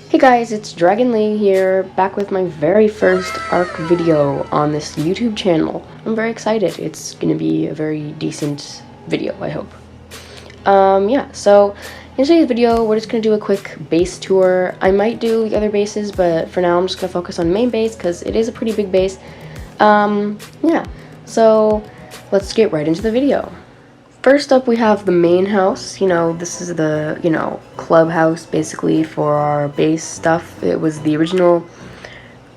Hey guys, it's DragonLi here, back with my very first Ark video on this YouTube channel. I'm very excited. It's gonna be a very decent video, I hope. Yeah, so in today's video, we're just gonna do a quick base tour. I might do the other bases, but for now I'm just gonna focus on main base because it is a pretty big base. Yeah, so let's get right into the video. First up, we have the main house. This is the, clubhouse basically for our base stuff. It was the original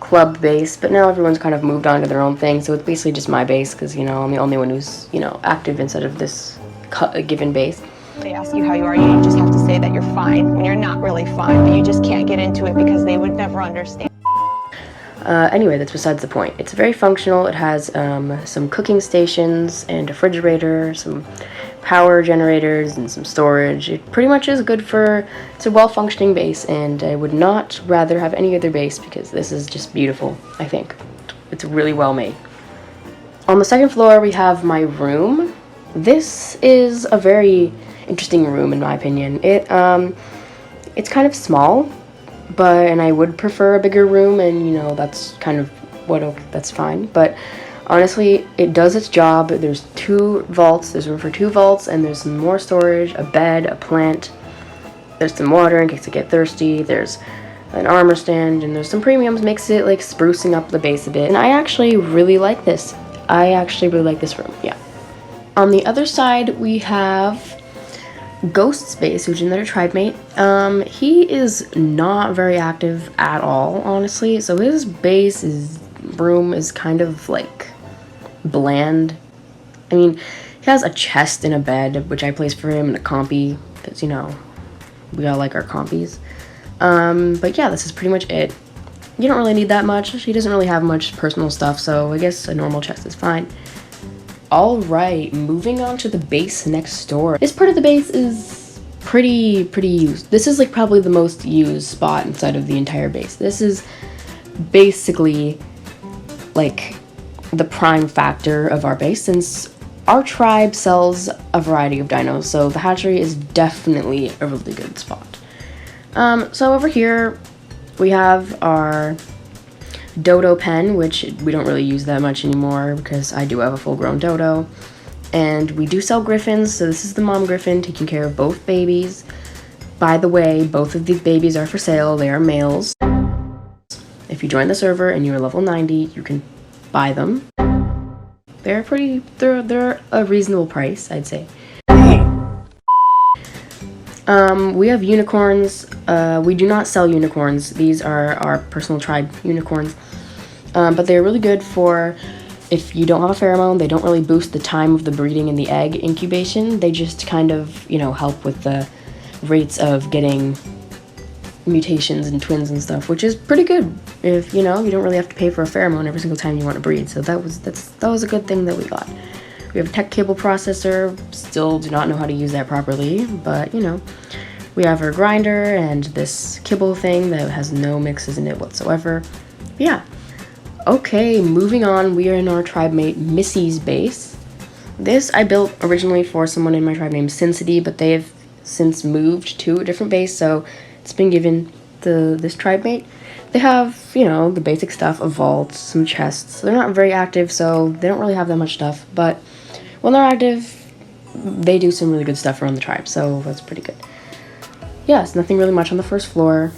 club base, but now everyone's kind of moved on to their own thing, so it's basically just my base because, I'm the only one who's, active inside of this given base. They ask you how you are, you just have to say that you're fine when you're not really fine, but you just can't get into it because they would never understand. Anyway, that's besides the point. It's very functional. It has some cooking stations and a refrigerator, some power generators, and some storage. It pretty much is good for, it's a well-functioning base, and I would not rather have any other base because this is just beautiful, I think. It's really well made. On the second floor, we have my room. This is a very interesting room, in my opinion. It's kind of small, and I would prefer a bigger room, and that's kind of that's fine, but honestly it does its job. There's 2 vaults, there's room for 2 vaults, and there's some more storage, a bed, a plant, there's some water in case I get thirsty, there's an armor stand, and there's some premiums. Makes it like sprucing up the base a bit, and I actually really like this. I actually really like this room. Yeah. On the other side we have Ghost's base, who's another tribe mate. He is not very active at all, honestly, so his room is kind of like bland. I mean, he has a chest and a bed, which I placed for him, and a compy, because we all like our compies. But yeah, this is pretty much it. You don't really need that much. He doesn't really have much personal stuff, so I guess a normal chest is fine. Alright, moving on to the base next door. This part of the base is pretty used. This is like probably the most used spot inside of the entire base. This is basically like the prime factor of our base, since our tribe sells a variety of dinos, so the hatchery is definitely a really good spot. So over here we have our dodo pen, which we don't really use that much anymore because I do have a full-grown dodo. And we do sell griffins, so this is the mom griffin taking care of both babies. By the way, both of these babies are for sale. They are males. If you join the server and you're level 90, you can buy them. They're a reasonable price, I'd say. We have unicorns. We do not sell unicorns. These are our personal tribe unicorns. But they're really good for if you don't have a pheromone. They don't really boost the time of the breeding and the egg incubation. They just kind of, help with the rates of getting mutations and twins and stuff, which is pretty good if, you don't really have to pay for a pheromone every single time you want to breed. So that was a good thing that we got. We have a tech cable processor. Still do not know how to use that properly, but we have our grinder and this kibble thing that has no mixes in it whatsoever. But yeah. Okay, moving on, we are in our tribe mate Missy's base. This I built originally for someone in my tribe named Sincity, but they have since moved to a different base, so it's been given to this tribe mate. They have, the basic stuff, a vault, some chests. They're not very active, so they don't really have that much stuff, but when they're active, they do some really good stuff around the tribe, so that's pretty good. Yes, nothing really much on the first floor.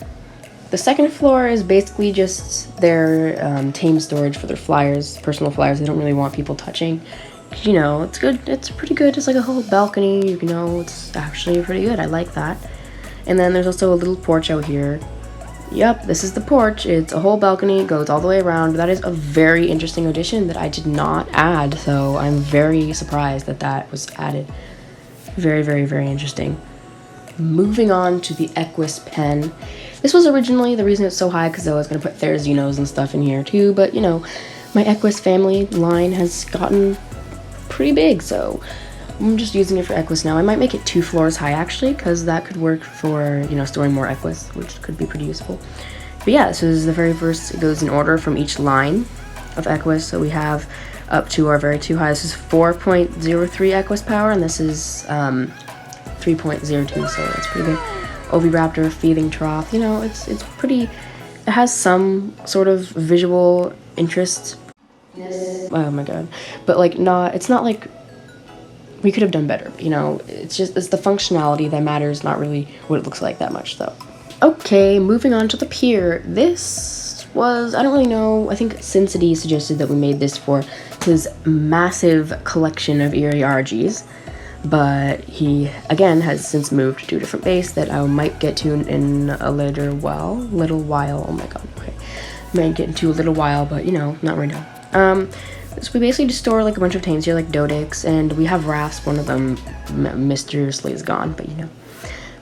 The second floor is basically just their tame storage for their flyers, personal flyers. They don't really want people touching. It's good. It's pretty good. It's like a whole balcony. It's actually pretty good. I like that. And then there's also a little porch out here. Yep, this is the porch. It's a whole balcony, goes all the way around. That is a very interesting addition that I did not add, so I'm very surprised that that was added. Very, very, very interesting. Moving on to the Equus pen. This was originally, the reason it's so high, because I was going to put Therazinos and stuff in here too, but my Equus family line has gotten pretty big, so I'm just using it for Equus now. I might make it 2 floors high actually, because that could work for, storing more Equus, which could be pretty useful. But yeah, this is the very first. It goes in order from each line of Equus, so we have up to our very 2 high. This is 4.03 Equus power, and this is 3.02, so that's pretty good. oviraptor feeding trough. You know, it's pretty. It has some sort of visual interest. Oh my god, but like it's not like we could have done better, you know. It's the functionality that matters, not really what it looks like that much. So okay, moving on to the pier. This was, I don't really know, I think Cincinnati suggested that we made this for his massive collection of Eerie RGs, but he again has since moved to a different base that I might get to in a little while. Oh my god, okay, might get into a little while, but you know, not right now. So we basically just store like a bunch of tames here, like Dodix, and we have Rasp. One of them mysteriously is gone, but you know.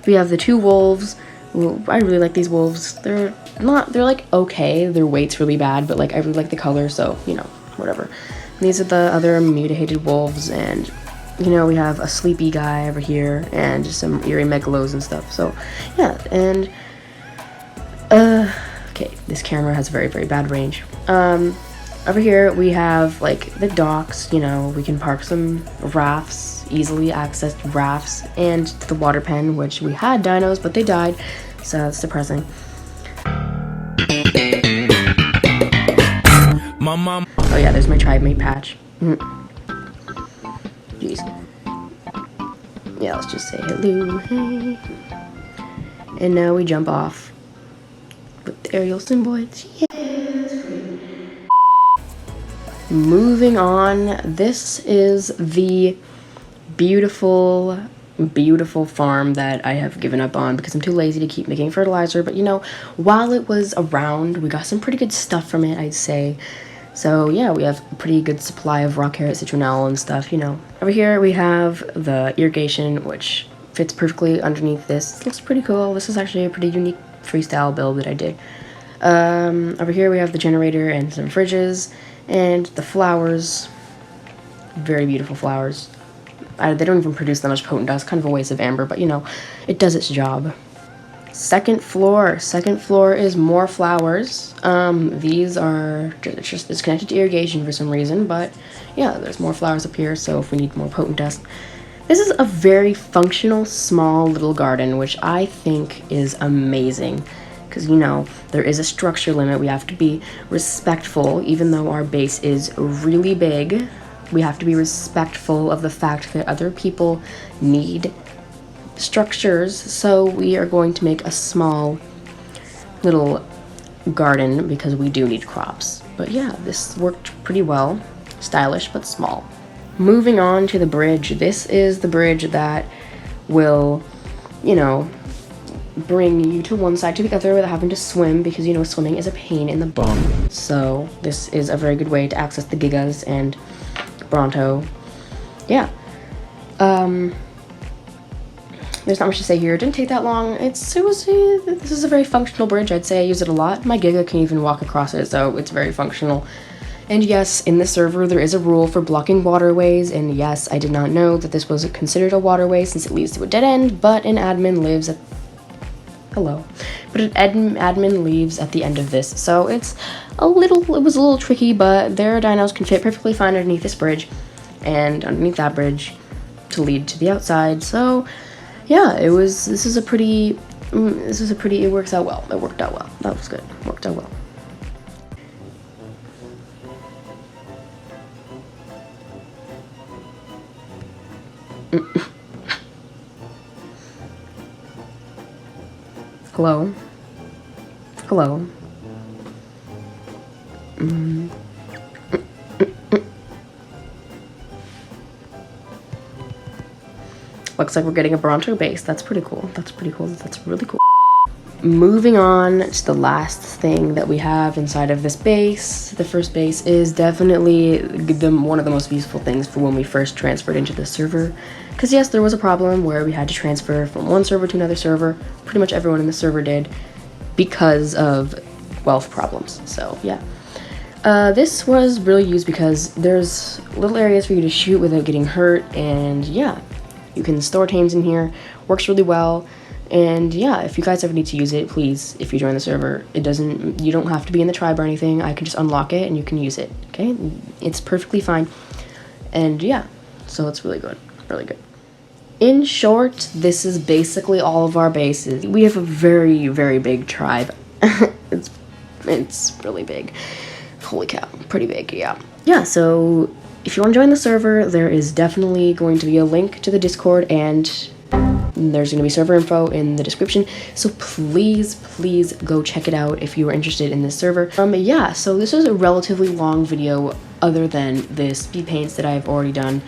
We have the 2 wolves. Well, I really like these wolves. They're like okay. Their weight's really bad, but like I really like the color, so you know, whatever. And these are the other mutated wolves, and you know, we have a sleepy guy over here and just some eerie megalos and stuff. So yeah, and okay, this camera has very, very bad range. Over here we have like the docks, you know, we can park some rafts, easily accessed rafts, and the water pen, which we had dinos, but they died, so that's depressing. Oh yeah, there's my tribe mate patch. Jeez. Yeah, let's just say hello, hey. And now we jump off with the aerial symbiotes. Yeah, that's great. Moving on, this is the beautiful, beautiful farm that I have given up on because I'm too lazy to keep making fertilizer. But you know, while it was around, we got some pretty good stuff from it, I'd say. So yeah, we have a pretty good supply of rock carrot, citronelle, and stuff, you know. Over here we have the irrigation, which fits perfectly underneath this. It looks pretty cool. This is actually a pretty unique freestyle build that I did. Over here we have the generator and some fridges, and the flowers. Very beautiful flowers. They don't even produce that much potent dust, kind of a waste of amber, but you know, it does its job. Second floor is more flowers. These are it's connected to irrigation for some reason, but yeah, there's more flowers up here, so if we need more potent dust. This is a very functional, small little garden, which I think is amazing. Because, you know, there is a structure limit. We have to be respectful, even though our base is really big. We have to be respectful of the fact that other people need structures, so we are going to make a small little garden because we do need crops. But yeah, this worked pretty well. Stylish, but small. Moving on to the bridge. This is the bridge that will, you know, bring you to one side to the other without having to swim, because you know swimming is a pain in the bum. So this is a very good way to access the Gigas and Bronto. Yeah. There's not much to say here. It didn't take that long. This is a very functional bridge. I'd say I use it a lot. My Giga can even walk across it, so it's very functional. And yes, in the server there is a rule for blocking waterways, and yes, I did not know that this was considered a waterway since it leads to a dead end, but an admin lives at admin leaves at the end of this, so it was a little tricky, but their dinos can fit perfectly fine underneath this bridge and underneath that bridge to lead to the outside. So yeah, it works out well. It worked out well. That was good. Worked out well. Hello? Hello? Looks like we're getting a Bronto base. That's pretty cool. That's pretty cool. That's really cool. Moving on to the last thing that we have inside of this base. The first base is definitely one of the most useful things for when we first transferred into the server. Because yes, there was a problem where we had to transfer from one server to another server. Pretty much everyone in the server did, because of wealth problems. So yeah. This was really used because there's little areas for you to shoot without getting hurt, and yeah, you can store tames in here. Works really well. And yeah, if you guys ever need to use it, please, if you join the server, you don't have to be in the tribe or anything. I can just unlock it and you can use it, okay? It's perfectly fine. And yeah, so it's really good, really good. in short, this is basically all of our bases. We have a very, very big tribe. It's really big. Holy cow, pretty big, yeah. Yeah, so if you want to join the server, there is definitely going to be a link to the Discord, and there's going to be server info in the description. So please, please go check it out if you are interested in this server. Yeah, so this was a relatively long video other than the speed paints that I've already done.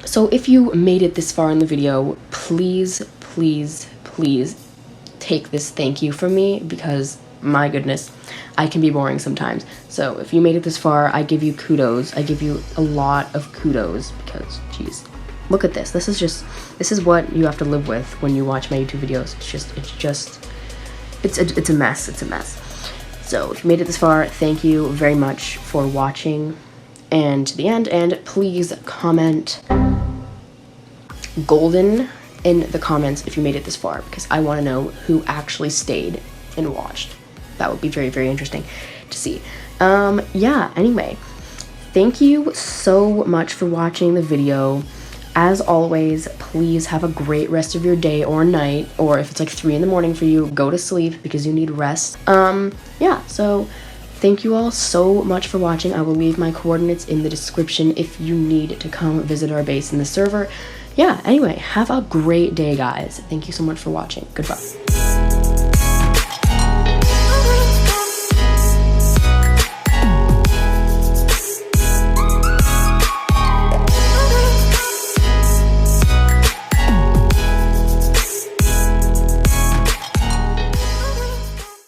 So if you made it this far in the video, please, please, please take this thank you from me, because my goodness, I can be boring sometimes. So if you made it this far, I give you kudos. I give you a lot of kudos, because geez, look at this. This is what you have to live with when you watch my YouTube videos. It's a mess. It's a mess. So if you made it this far, thank you very much for watching and to the end, and please comment golden in the comments if you made it this far, because I want to know who actually stayed and watched. That would be very, very interesting to see. Yeah, anyway, thank you so much for watching the video. As always, please have a great rest of your day or night, or if it's like 3 in the morning for you, go to sleep because you need rest. Yeah, so thank you all so much for watching. I will leave my coordinates in the description if you need to come visit our base in the server. Yeah, anyway, have a great day, guys. Thank you so much for watching. Goodbye.